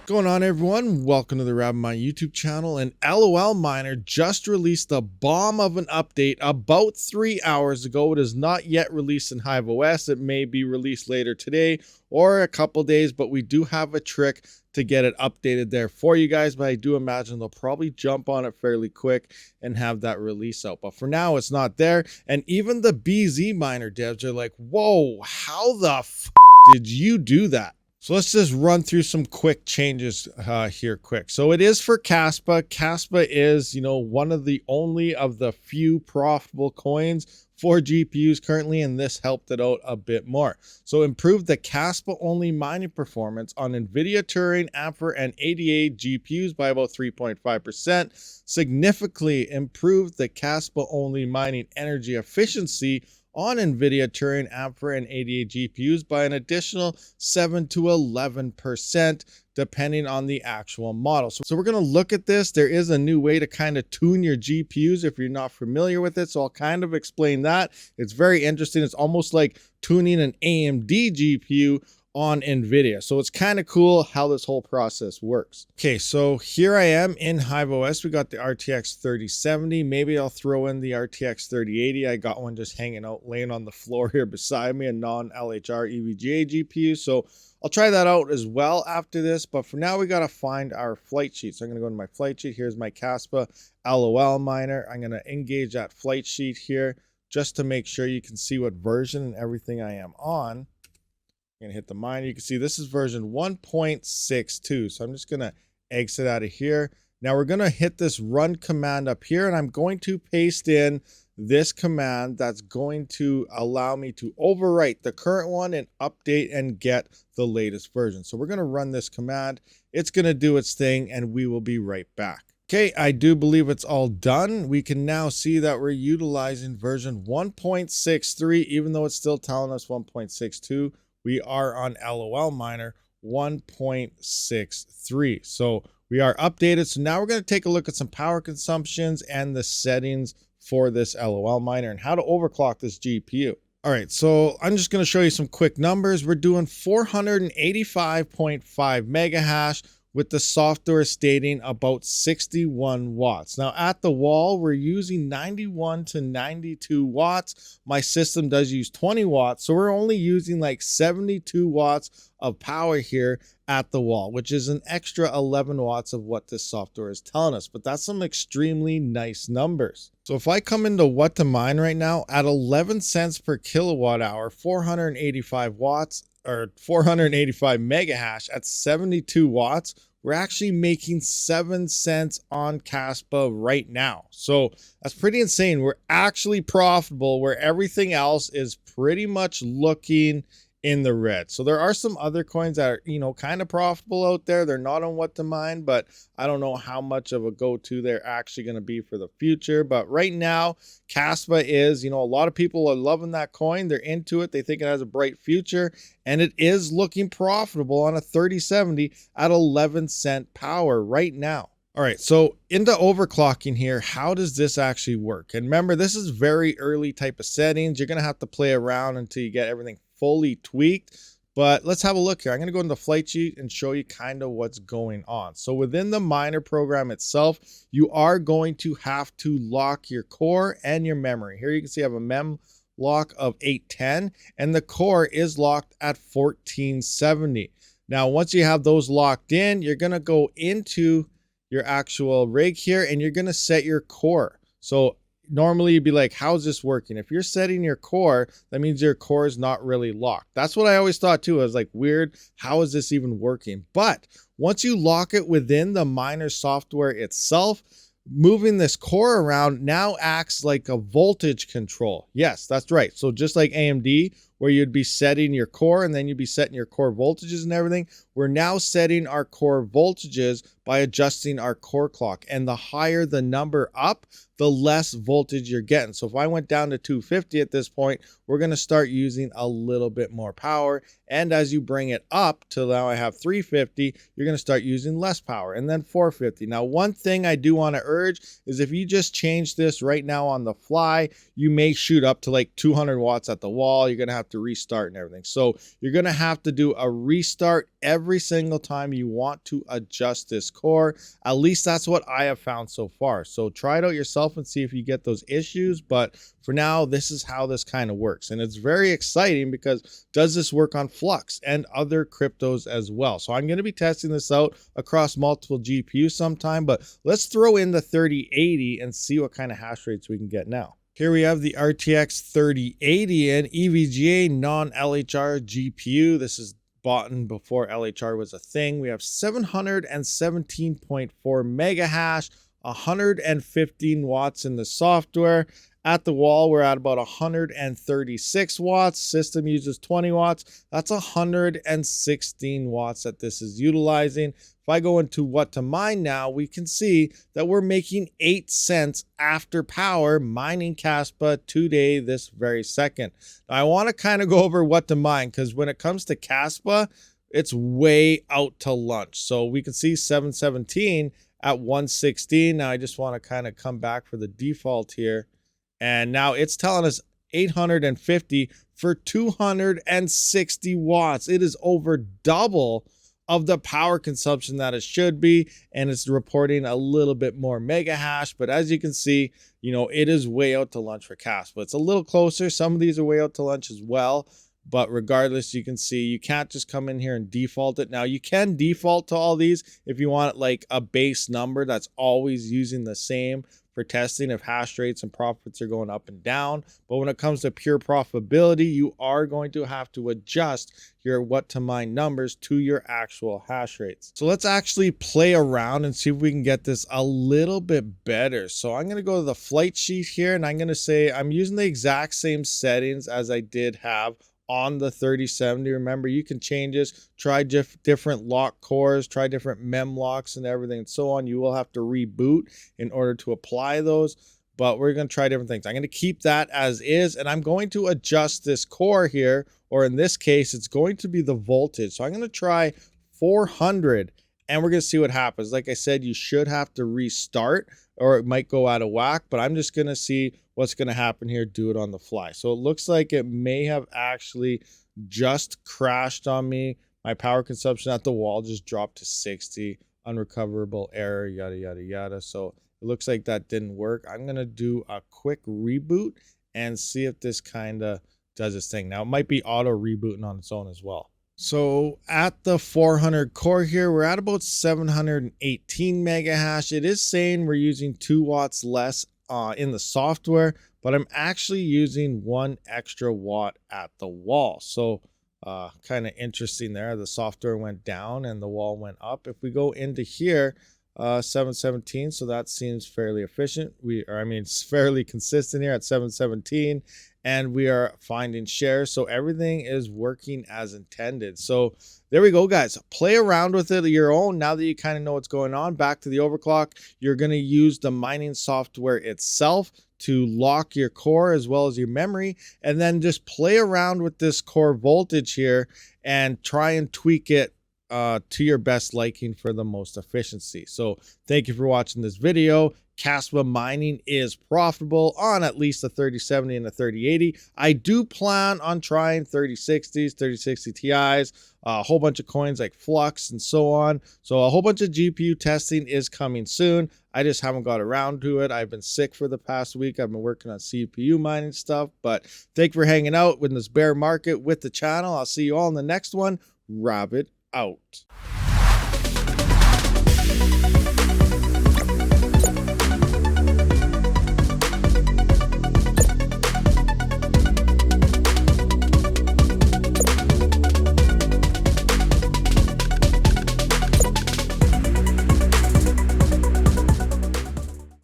Going on, everyone? Welcome to the RabidMining YouTube channel. And LOLMiner just released a bomb of an update about 3 hours ago. It is not yet released in Hive OS. It may be released later today or a couple days, but we do have a trick to get it updated there for you guys. But I do imagine they'll probably jump on it fairly quick and have that release out. But for now, it's not there. And even the BZ miner devs are like, whoa, how the f did you do that? So let's just run through some quick changes here quick. So it is for KASPA. KASPA is, one of the few profitable coins for GPUs currently, and this helped it out a bit more. So improved the KASPA only mining performance on NVIDIA Turing, Ampere, and AAAWAVE GPUs by about 3.5%. Significantly improved the KASPA only mining energy efficiency on NVIDIA Turing, Ampere, and AAAWAVE GPUs by an additional 7 to 11%, depending on the actual model. So we're going to look at this. There is a new way to kind of tune your GPUs if you're not familiar with it. So I'll kind of explain that. It's very interesting. It's almost like tuning an AMD GPU on NVIDIA. So it's kind of cool how this whole process works. Okay, so here I am in Hive OS. We got the RTX 3070. Maybe I'll throw in the RTX 3080. I got one just hanging out, laying on the floor here beside me, a non-LHR EVGA GPU. So I'll try that out as well after this. But for now, we got to find our flight sheet. So I'm going to go to my flight sheet. Here's my KASPA LOLMiner. I'm going to engage that flight sheet here just to make sure you can see what version and everything I am on. I'm going to hit the miner. You can see this is version 1.62. So I'm just going to exit out of here. Now we're going to hit this run command up here, and I'm going to paste in this command that's going to allow me to overwrite the current one and update and get the latest version. So we're going to run this command. It's going to do its thing, and we will be right back. Okay, I do believe it's all done. We can now see that we're utilizing version 1.63, even though it's still telling us 1.62. We are on LOLMiner 1.63. So we are updated. So now we're going to take a look at some power consumptions and the settings for this LOLMiner and how to overclock this GPU. All right, so I'm just going to show you some quick numbers. We're doing 485.5 mega hash with the software stating about 61 watts. Now at the wall, we're using 91 to 92 watts. My system does use 20 watts, so we're only using like 72 watts of power here at the wall, which is an extra 11 watts of what this software is telling us. But that's some extremely nice numbers. So if I come into what to mine right now, at 11 cents per kilowatt hour, 485 watts, or 485 mega hash at 72 watts, we're actually making 7 cents on KASPA right now. So that's pretty insane. We're actually profitable where everything else is pretty much looking in the red. So there are some other coins that are, kind of profitable out there. They're not on what to mine, but I don't know how much of a go-to they're actually going to be for the future. But right now, KASPA is, a lot of people are loving that coin. They're into it. They think it has a bright future, and it is looking profitable on a 3070 at 11 cent power right now. All right, so into overclocking here, how does this actually work? And remember, this is very early type of settings. You're going to have to play around until you get everything fully tweaked. But let's have a look here. I'm going to go into the flight sheet and show you kind of what's going on. So within the miner program itself, you are going to have to lock your core and your memory. Here you can see I have a mem lock of 810, and the core is locked at 1470. Now, once you have those locked in, you're going to go into your actual rig here, and you're going to set your core. So normally you'd be like, how's this working? If you're setting your core, that means your core is not really locked. That's what I always thought too. I was like, weird, how is this even working? But once you lock it within the miner software itself, moving this core around now acts like a voltage control. Yes, that's right. So just like AMD, where you'd be setting your core and then you'd be setting your core voltages and everything, we're now setting our core voltages by adjusting our core clock. And the higher the number up, the less voltage you're getting. So if I went down to 250 at this point, we're going to start using a little bit more power. And as you bring it up to now I have 350, you're going to start using less power, and then 450. Now, one thing I do want to urge is if you just change this right now on the fly, you may shoot up to like 200 watts at the wall. You're going to have to restart and everything. So you're going to have to do a restart every single time you want to adjust this core. At least that's what I have found so far. So try it out yourself and see if you get those issues. But for now, this is how this kind of works. And it's very exciting because does this work on Flux and other cryptos as well? So I'm going to be testing this out across multiple GPUs sometime, but let's throw in the 3080 and see what kind of hash rates we can get now. Here we have the RTX 3080 and EVGA non-LHR GPU. This is bought before LHR was a thing. We have 717.4 mega hash, 115 watts in the software. At the wall, we're at about 136 watts. System uses 20 watts. That's 116 watts that this is utilizing. If I go into what to mine now, we can see that we're making 8 cents after power mining KASPA today, this very second. Now, I want to kind of go over what to mine because when it comes to KASPA, it's way out to lunch. So we can see 717 at 116. Now I just want to kind of come back for the default here. And now it's telling us 850 for 260 watts. It is over double of the power consumption that it should be. And it's reporting a little bit more mega hash. But as you can see, you know, it is way out to lunch for KASPA. It's a little closer. Some of these are way out to lunch as well. But regardless, you can see you can't just come in here and default it. Now, you can default to all these if you want like a base number that's always using the same for testing if hash rates and profits are going up and down. But when it comes to pure profitability, you are going to have to adjust your what to mine numbers to your actual hash rates. So let's actually play around and see if we can get this a little bit better. So I'm going to go to the flight sheet here and I'm going to say I'm using the exact same settings as I did have on the 3070. Remember, you can change this, try different lock cores, try different mem locks and everything and so on. You will have to reboot in order to apply those, but we're going to try different things. I'm going to keep that as is, and I'm going to adjust this core here, or in this case, it's going to be the voltage. So I'm going to try 400 and we're going to see what happens. Like I said, you should have to restart or it might go out of whack, but I'm just going to see what's going to happen here, do it on the fly. So it looks like it may have actually just crashed on me. My power consumption at the wall just dropped to 60, unrecoverable error, yada, yada, yada. So it looks like that didn't work. I'm going to do a quick reboot and see if this kind of does its thing. Now, it might be auto rebooting on its own as well. So at the 400 core here, we're at about 718 mega hash. It is saying we're using 2 watts less in the software, but I'm actually using 1 extra watt at the wall. So kind of interesting there. The software went down and the wall went up. If we go into here, 717, so that seems fairly efficient. It's fairly consistent here at 717, and we are finding shares. So everything is working as intended. So there we go, guys. Play around with it your own. Now that you kind of know what's going on, back to the overclock, you're going to use the mining software itself to lock your core as well as your memory, and then just play around with this core voltage here and try and tweak it to your best liking for the most efficiency. So thank you for watching this video. KASPA mining is profitable on at least the 3070 and the 3080. I do plan on trying 3060s, 3060 Ti's, a whole bunch of coins like Flux and so on. So a whole bunch of GPU testing is coming soon. I just haven't got around to it. I've been sick for the past week. I've been working on CPU mining stuff, but thank you for hanging out in this bear market with the channel. I'll see you all in the next one. Rabid out.